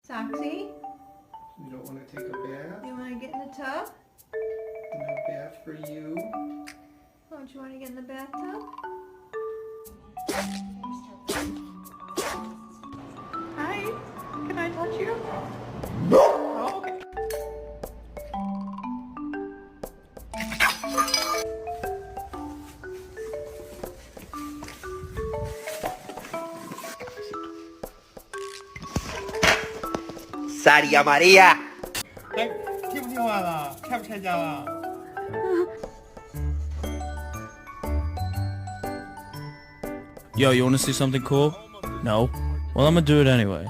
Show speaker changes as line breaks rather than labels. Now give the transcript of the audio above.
Soxy,
You don't want to take a bath?
you want to get in the tub?
No bath for you?
Don't you want to get in the bathtub? Hi, can I touch you? Oh, okay.
Saria Maria!
哎，听不听话了？拆不拆家了？
Yo, you wanna see something cool? No? Well, I'm gonna do it anyway.